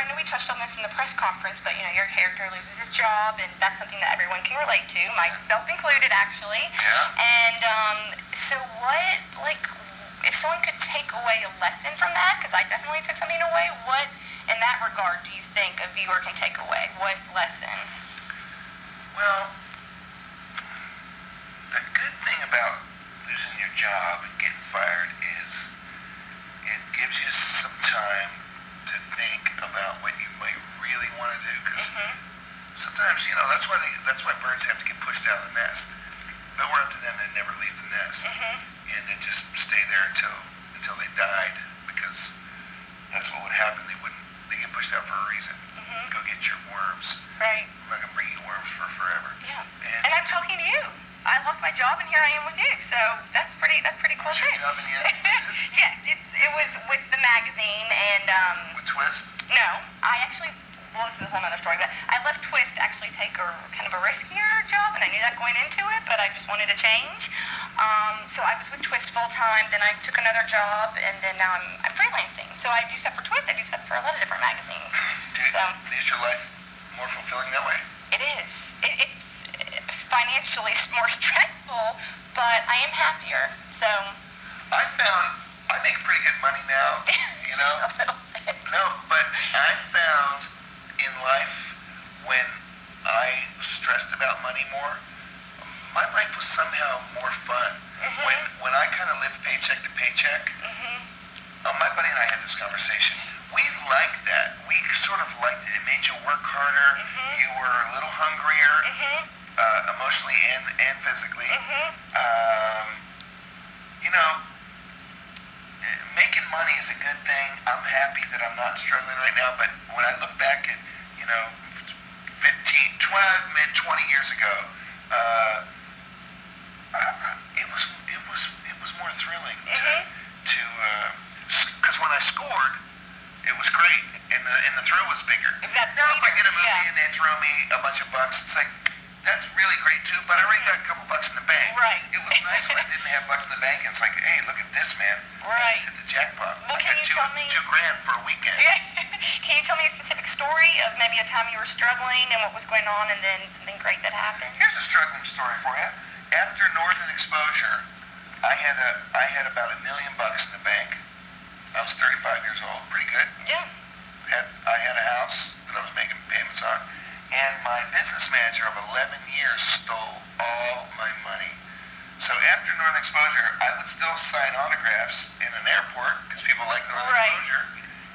I know we touched on this in the press conference, but your character loses his job, and that's something that everyone can relate to, myself included, actually. Yeah. And so what, if someone could take away a lesson from that, because I definitely took something away, what in that regard do you think a viewer can take away? What lesson? Well, the good thing about losing your job and getting fired is it gives you some time to think about what you might really want to do, because sometimes, that's why birds have to get pushed out of the nest. But we're up to them to never leave the nest. And then just stay there until they died, because that's what would happen. They get pushed out for a reason. Go get your worms. Right. I'm not gonna bring you worms for forever. Yeah. And I'm talking to you. I lost my job, and here I am with you. So that's pretty cool too. Your job in the end? Yes, it was with the magazine, and With Twist? no, I actually. Well, this is a whole other story, but I left Twist to actually take a kind of a riskier job, and I knew that going into it, but I just wanted to change. So I was with Twist full time, then I took another job, and then now I'm freelancing. So I do stuff for Twist, I do stuff for a lot of different magazines. Is your life more fulfilling that way? It is. It's financially more stressful, but I am happier. So I make pretty good money now, a little bit. No, but I found in life, when I stressed about money more, my life was somehow more fun. When I kind of lived paycheck to paycheck, my buddy and I had this conversation. We liked that. We sort of liked it. It made you work harder. You were a little hungrier, emotionally and physically. Making money is a good thing. I'm happy that I'm not struggling right now, but when I look back at, 20 years ago, it was more thrilling to because when I scored, it was great, and the thrill was bigger. That's now if I get a movie and they throw me a bunch of bucks, it's like, that's really great too, but I already got a couple bucks in the bank. Right. It was nice when I didn't have bucks in the bank, and it's like, hey, look at this, man. Right. I just hit the jackpot. Well, I can got you tell me $2,000 for a weekend. Can you tell me a specific story of maybe a time you were struggling and what was going on, and then something great that happened? Here's a struggling story for you. After Northern Exposure, I had about $1 million in the bank. I was 35 years old, pretty good. Yeah. I had a house that I was making payments on, and my business manager of 11 years stole all my money. So after Northern Exposure, I would still sign autographs in an airport because people like Northern Exposure,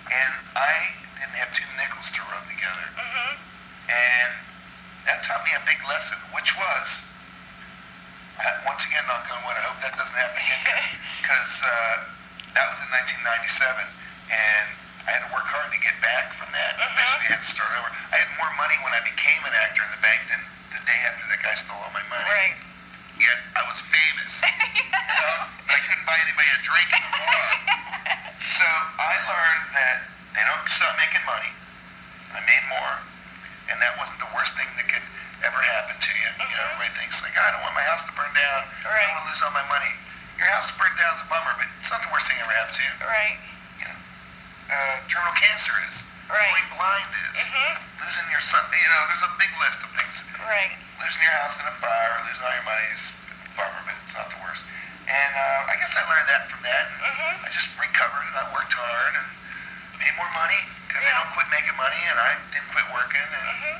and I didn't have two nickels to rub together. And that taught me a big lesson, which was, once again, knock on wood, I hope that doesn't happen again, because that was in 1997, and I had to work hard to get back from that. Basically, I had to start over. I had more money when I became an actor in the bank than the day after that guy stole all my money. Right. Yet I was famous. I couldn't buy anybody a drink in the bar. So I learned that they don't stop making money. I made more, and that wasn't the worst thing that could ever happen to you. Everybody thinks like, I don't want my house to burn down. I don't want to lose all my money. Your house burned down is a bummer, but it's not the worst thing ever happened to you. Right. Terminal cancer is. Going blind is. Losing your son. There's a big list of things. Right. Losing your house in a fire, losing all your money is a bummer, but it's not the worst. And I guess I learned that from that. I just recovered, and I worked hard and made more money because I don't quit making money, and I didn't quit working. And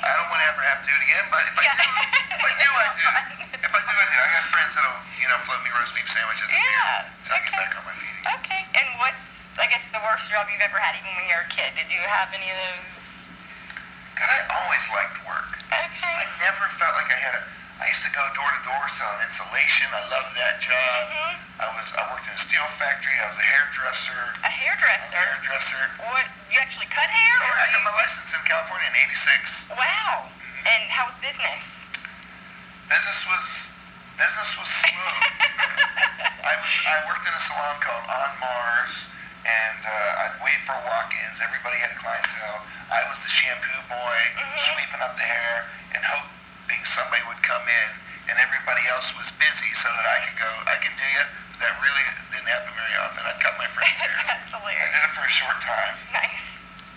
I don't want to ever have to do it again, but if I do, I do. If I do, I do. I got friends that'll, float me roast beef sandwiches and beer, so I get back on my feet again. Okay. And what's, I guess, the worst job you've ever had, even when you were a kid? Did you have any of those? God, I always liked work. Okay. I never felt like I used to go door to door selling insulation. I loved that job. I worked in a steel factory. I was a hairdresser. A hairdresser? What? You actually cut hair? Yeah, I got my license in California in '86. Wow. And how was business? Business was slow. I worked in a salon called On Mars, and I'd wait for walk-ins. Everybody had a clientele. I was the shampoo boy, sweeping up the hair, and hoping somebody would come in, and everybody else was busy so that I could go, I can do you. But that really didn't happen very often. I'd cut my friend's hair. That's hilarious. I did it for a short time. Nice.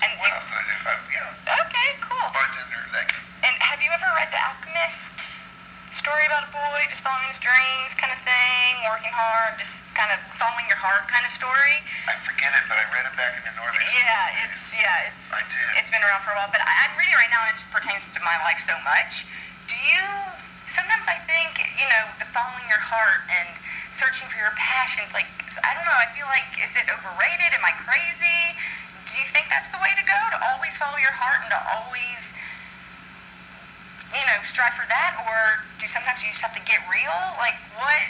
And What else did I do? Yeah, okay, cool. bartender, that. And have you ever read The Alchemist? Story about a boy just following his dreams, kind of thing, working hard, just kind of following your heart, kind of story. I forget it, but I read it back in the Northern It's I did. It's been around for a while, but I'm reading right now, and it just pertains to my life so much. Do you? Sometimes I think, the following your heart and searching for your passions. Like, I don't know. I feel like, is it overrated? Am I crazy? Do you think that's the way to go? To always follow your heart and to always, strive for that? Or do sometimes you just have to get real? Like, what?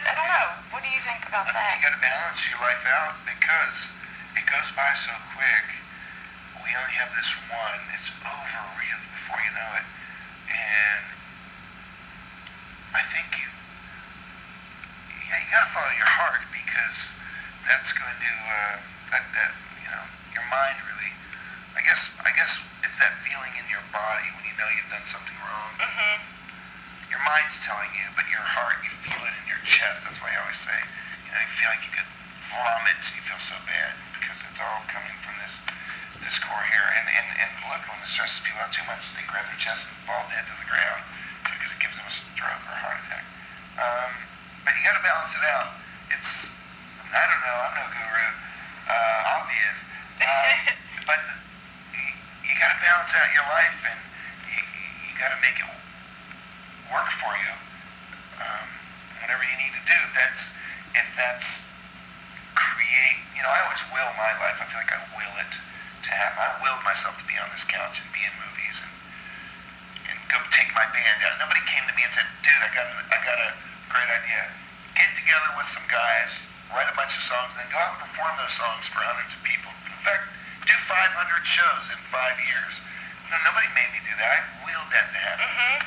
I don't know. What do you think about I think that? you got to balance your life out because it goes by so quick. We only have this one. It's over really before you know it. And I think you got to follow your heart because that's going to your mind really. I guess it's that feeling in your body when you know you've done something wrong. Mm-hmm. Your mind's telling you, but your heart, you feel it in your chest. That's why I always say, you feel like you could vomit. You feel so bad because it's all coming from this core here. And look, when it stresses people out too much, they grab their chest and fall dead to the ground because it gives them a stroke or a heart attack. But you got to balance it out. I don't know. I'm no guru. Obvious. But you got to balance out your life, and you got to make it work for you. Whatever you need to do. If that's create. I always will my life. I feel like I will it to happen. I willed myself to be on this couch and be in movies and go take my band out. Nobody came to me and said, "Dude, I got a great idea. Get together with some guys, write a bunch of songs, and then go out and perform those songs for hundreds of people. In fact, do 500 shows in 5 years." Nobody made me do that. I willed that to happen. Mm-hmm.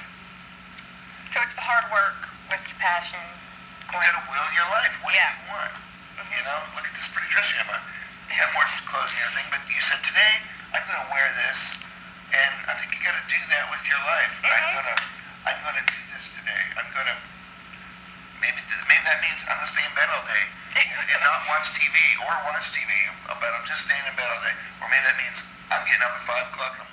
So it's the hard work with the passion. You got to will your life. What do you want? Mm-hmm. Look at this pretty dress you have on. You have more clothes and everything, but you said, today, I'm going to wear this, and I think you got to do that with your life. Mm-hmm. I'm going to do this today. Maybe that means I'm going to stay in bed all day and not watch TV, or watch TV, but I'm just staying in bed all day. Or maybe that means I'm getting up at 5 o'clock in the